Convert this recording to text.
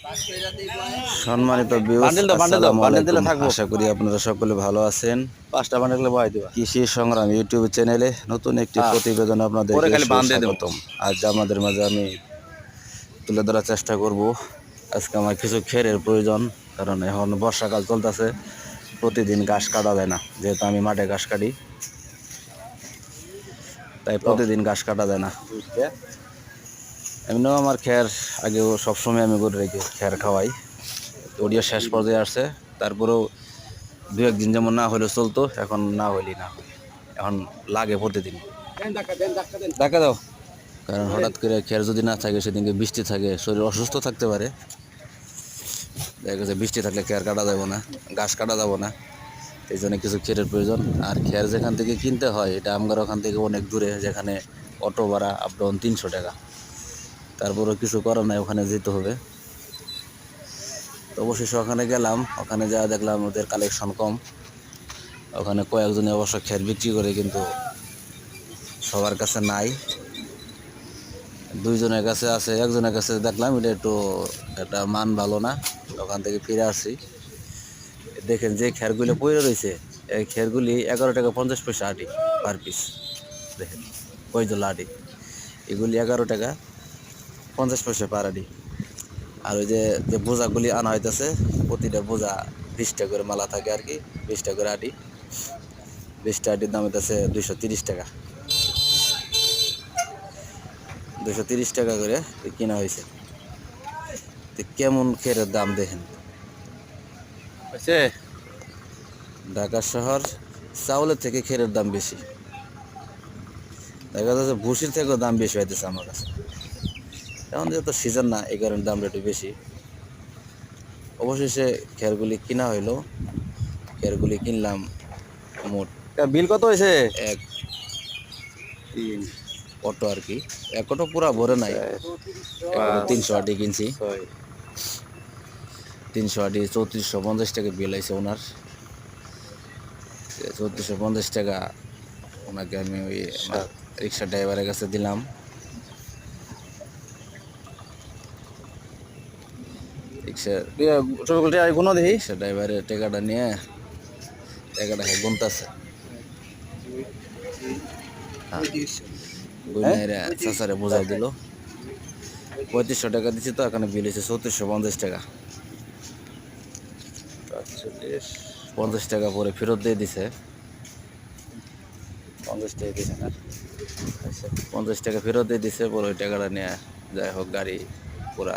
সম্মানিত ভিউয়ার্স, আসসালামু আলাইকুম। আশা করি আপনারা সকলে ভালো আছেন। 5টা বান্ডেল বহাই দিবা। কৃষি সংগ্রাম ইউটিউব চ্যানেলে নতুন একটি প্রতিবেদন আপনাদেরকে স্বাগতম। আজ আমাদের মাঝে আমি তুলে ধরার চেষ্টা করব। আজকে আমার কিছু খেরের প্রয়োজন, কারণ এখন বর্ষাকাল চলতেছে, প্রতিদিন ঘাস কাটা যায় না, যেহেতু আমি মাঠে ঘাস কাটি, তাই প্রতিদিন ঘাস কাটা যায় না। এমনিও আমার খের আগেও সবসময় আমি গরু রেখে খের খাওয়াই, ওডিও শেষ পর্যায়ে আসছে। তারপরেও দু একদিন যেমন না হলেও চলতো, এখন না হইলেই না, এখন লাগে প্রতিদিন। ধাক্কা দাও। কারণ হঠাৎ করে খের যদি না থাকে, সেদিনকে বৃষ্টি থাকে, শরীর অসুস্থ থাকতে পারে। দেখা গেছে বৃষ্টি থাকলে খের কাটা যাবো না, ঘাস কাটা যাবো না, এই জন্য কিছু খেরের প্রয়োজন। আর খের যেখান থেকে কিনতে হয়, এটা আমার ওখান থেকে অনেক দূরে, যেখানে অটো ভাড়া আপ ডাউন 300 টাকা। তারপরেও কিছু করার নাই, ওখানে যেতে হবে। তো অবশেষে ওখানে গেলাম, ওখানে যা দেখলাম ওদের কালেকশন কম। ওখানে কয়েকজনে অবশ্য খের বিক্রি করে, কিন্তু সবার কাছে নাই। দুইজনের কাছে আছে, একজনের কাছে দেখলাম এটা একটু একটা মান ভালো না, ওখান থেকে ফিরে আসি। দেখেন যে খেরগুলি পড়ে রয়েছে, এই খেরগুলি 11 টাকা 50 পয়সা আটি পার পিস। দেখেন কয়জন আটি, এগুলি 11 টাকা 50 পয়সা পার আটি। আর ওই যে যে বোঝাগুলি আনা হইতেছে, প্রতিটা বোঝা 20 টাকা করে মালা থাকে আর কি, 20 টাকা করে আটি। 20টা আটির দাম হইতেছে 230 টাকা। 230 টাকা করে কিনা হয়েছে। কেমন খেরের দাম দেখেন। ঢাকা শহর চাউলের থেকে খেরের দাম বেশি, দেখা যাচ্ছে ভুসির থেকেও দাম বেশি হইতেছে আমার কাছে। এখন যেহেতু সিজন না, এই কারণে দামটা একটু বেশি। অবশেষে খেরগুলি কিনা হইলো, খেরগুলি কিনলাম মোট বিল কত হয়েছে? 1-3 অটো আর কি, এক অটো পুরা ভরে নাই, এক অটো 300 আটি কিনছি। 300 আটি 3450 টাকা বিল আইছে ওনার। 3450 টাকা ওনাকে আমি ওই আমার রিক্সা ড্রাইভারের কাছে দিলাম। গুণ দেখি। রিক্সা ড্রাইভারের টাকাটা নিয়ে টাকাটা গুনতেছে, গুনাইরা চাচারে বোঝাই দিল। 3500 টাকা দিচ্ছি, তো এখানে বিল হয়েছে 3450 টাকা। 50 টাকা পরে ফেরত দিয়ে দিছে। 50 টাকা দিছে না, 50 টাকা ফেরত দিয়ে দিছে। পরে ওই টাকাটা নিয়ে যাই হোক গাড়ি পুরা